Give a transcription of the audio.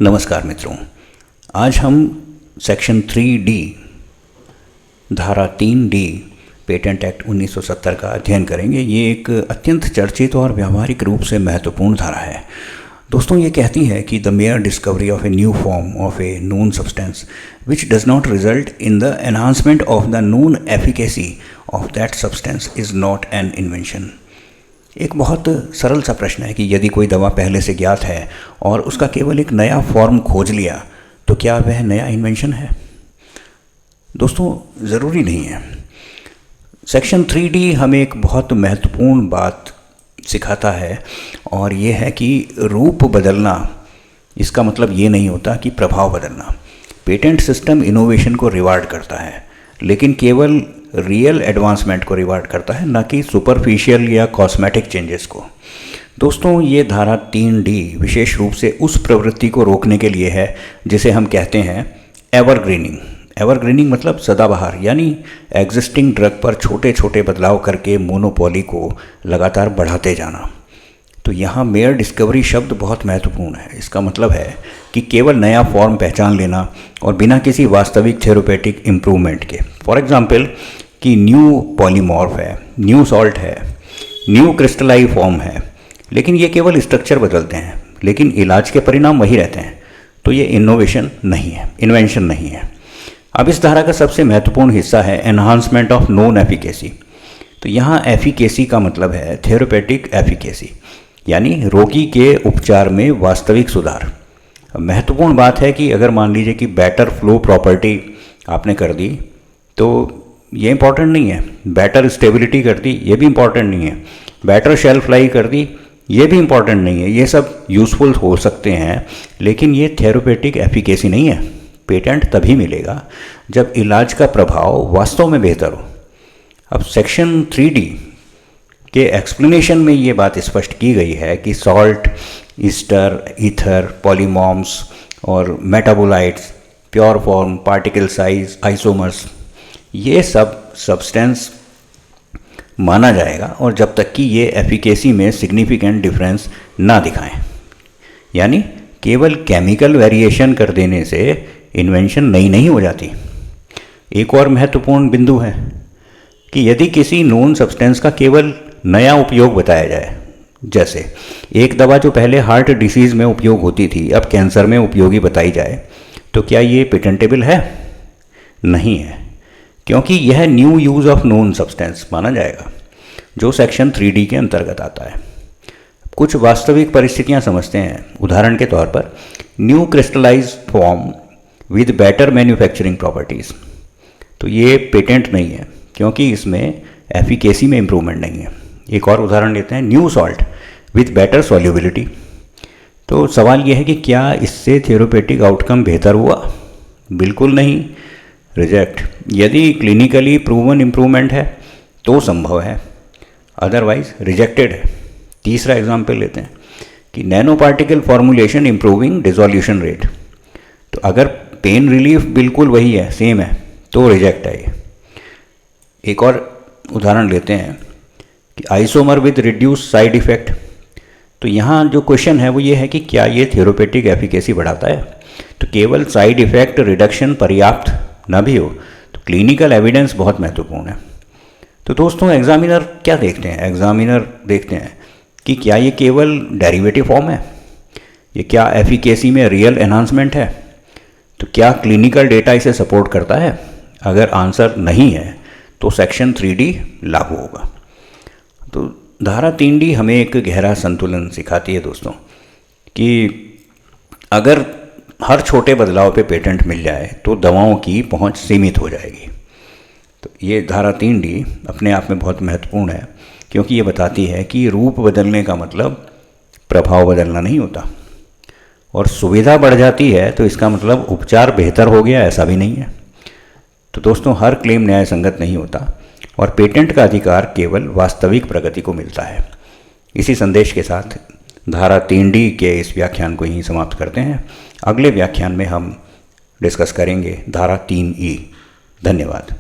नमस्कार मित्रों, आज हम सेक्शन 3D धारा 3D पेटेंट एक्ट 1970 का अध्ययन करेंगे। ये एक अत्यंत चर्चित और व्यावहारिक रूप से महत्वपूर्ण धारा है। दोस्तों, ये कहती है कि the mayor discovery of a new form of A known substance which does not result in the enhancement of the known efficacy of that substance is not an invention. एक बहुत सरल सा प्रश्न है कि यदि कोई दवा पहले से ज्ञात है और उसका केवल एक नया फॉर्म खोज लिया तो क्या वह नया इन्वेंशन है? दोस्तों, ज़रूरी नहीं है। सेक्शन 3D हमें एक बहुत महत्वपूर्ण बात सिखाता है और ये है कि रूप बदलना, इसका मतलब ये नहीं होता कि प्रभाव बदलना। पेटेंट सिस्टम इनोवेशन को रिवार्ड करता है, लेकिन केवल रियल एडवांसमेंट को रिवार्ड करता है, ना कि सुपरफिशियल या कॉस्मेटिक चेंजेस को। दोस्तों, ये धारा 3D विशेष रूप से उस प्रवृत्ति को रोकने के लिए है जिसे हम कहते हैं एवरग्रीनिंग। एवरग्रीनिंग मतलब सदाबहार, यानी एग्जिस्टिंग ड्रग पर छोटे छोटे बदलाव करके मोनोपोली को लगातार बढ़ाते जाना। तो यहाँ मेयर डिस्कवरी शब्द बहुत महत्वपूर्ण है। इसका मतलब है कि केवल नया फॉर्म पहचान लेना और बिना किसी वास्तविक थेरोपेटिक इम्प्रूवमेंट के। फॉर एग्जांपल कि न्यू पॉलीमॉर्फ है, न्यू सॉल्ट है, न्यू क्रिस्टलाई फॉर्म है, लेकिन ये केवल स्ट्रक्चर बदलते हैं, लेकिन इलाज के परिणाम वही रहते हैं। तो ये इनोवेशन नहीं है, इन्वेंशन नहीं है। अब इस धारा का सबसे महत्वपूर्ण हिस्सा है एनहांसमेंट ऑफ नोन एफिकेसी। तो यहाँ एफिकेसी का मतलब है थेरोपेटिक एफिकेसी, यानी रोगी के उपचार में वास्तविक सुधार। महत्वपूर्ण बात है कि अगर मान लीजिए कि बेटर फ्लो प्रॉपर्टी आपने कर दी तो ये इंपॉर्टेंट नहीं है। बेटर स्टेबिलिटी कर दी, ये भी इंपॉर्टेंट नहीं है। बेटर शेल्फ लाइफ कर दी, ये भी इंपॉर्टेंट नहीं है। ये सब यूज़फुल हो सकते हैं, लेकिन ये थेरोपेटिक एफिकेसी नहीं है। पेटेंट तभी मिलेगा जब इलाज का प्रभाव वास्तव में बेहतर हो। अब सेक्शन 3D के एक्सप्लेनेशन में ये बात स्पष्ट की गई है कि सॉल्ट, ईस्टर, ईथर, पॉलीमॉर्फ्स और metabolites, pure form, particle size, isomers, ये सब सब्सटेंस माना जाएगा और जब तक कि ये एफिकेसी में सिग्निफिकेंट डिफरेंस ना दिखाएं। यानी केवल केमिकल वेरिएशन कर देने से इन्वेंशन नई नहीं हो जाती। एक और महत्वपूर्ण बिंदु है कि यदि किसी नोन सब्सटेंस का केवल नया उपयोग बताया जाए, जैसे एक दवा जो पहले हार्ट डिसीज़ में उपयोग होती थी अब कैंसर में उपयोगी बताई जाए, तो क्या ये पेटेंटेबल है? नहीं है, क्योंकि यह new use of known substance माना जाएगा, जो सेक्शन 3D के अंतर्गत आता है। कुछ वास्तविक परिस्थितियां समझते हैं। उदाहरण के तौर पर new crystallize form with better manufacturing properties, तो ये पेटेंट नहीं है क्योंकि इसमें एफिकेसी में इम्प्रूवमेंट नहीं है। एक और उदाहरण लेते हैं, new salt with better solubility. तो सवाल यह है कि क्या इससे थेरोपेटिक आउटकम बेहतर हुआ? बिल्कुल नहीं, रिजेक्ट। यदि क्लिनिकली प्रूवन इम्प्रूवमेंट है तो संभव है, अदरवाइज रिजेक्टेड है। तीसरा एग्जाम्पल लेते हैं कि nano particle formulation improving dissolution rate. तो अगर पेन रिलीफ बिल्कुल वही है, सेम है, तो रिजेक्ट है ये। एक और उदाहरण लेते हैं कि isomer with reduce side effect. तो यहाँ जो क्वेश्चन है वो ये है कि क्या ये थेरोपेटिक एफिकेसी बढ़ाता है? तो केवल साइड इफ़ेक्ट रिडक्शन पर्याप्त ना भी हो तो क्लिनिकल एविडेंस बहुत महत्वपूर्ण है। तो दोस्तों, एग्जामिनर क्या देखते हैं? एग्जामिनर देखते हैं कि क्या ये केवल डेरिवेटिव फॉर्म है, ये क्या एफिकेसी में रियल एनहांसमेंट है, तो क्या क्लिनिकल डेटा इसे सपोर्ट करता है? अगर आंसर नहीं है तो सेक्शन 3D लागू होगा। तो धारा 3D हमें एक गहरा संतुलन सिखाती है दोस्तों, कि अगर हर छोटे बदलाव पे पेटेंट मिल जाए तो दवाओं की पहुंच सीमित हो जाएगी। तो ये धारा 3D अपने आप में बहुत महत्वपूर्ण है क्योंकि ये बताती है कि रूप बदलने का मतलब प्रभाव बदलना नहीं होता, और सुविधा बढ़ जाती है तो इसका मतलब उपचार बेहतर हो गया, ऐसा भी नहीं है। तो दोस्तों, हर क्लेम न्याय संगत नहीं होता और पेटेंट का अधिकार केवल वास्तविक प्रगति को मिलता है। इसी संदेश के साथ धारा 3D के इस व्याख्यान को यहीं समाप्त करते हैं। अगले व्याख्यान में हम डिस्कस करेंगे धारा 3E। धन्यवाद।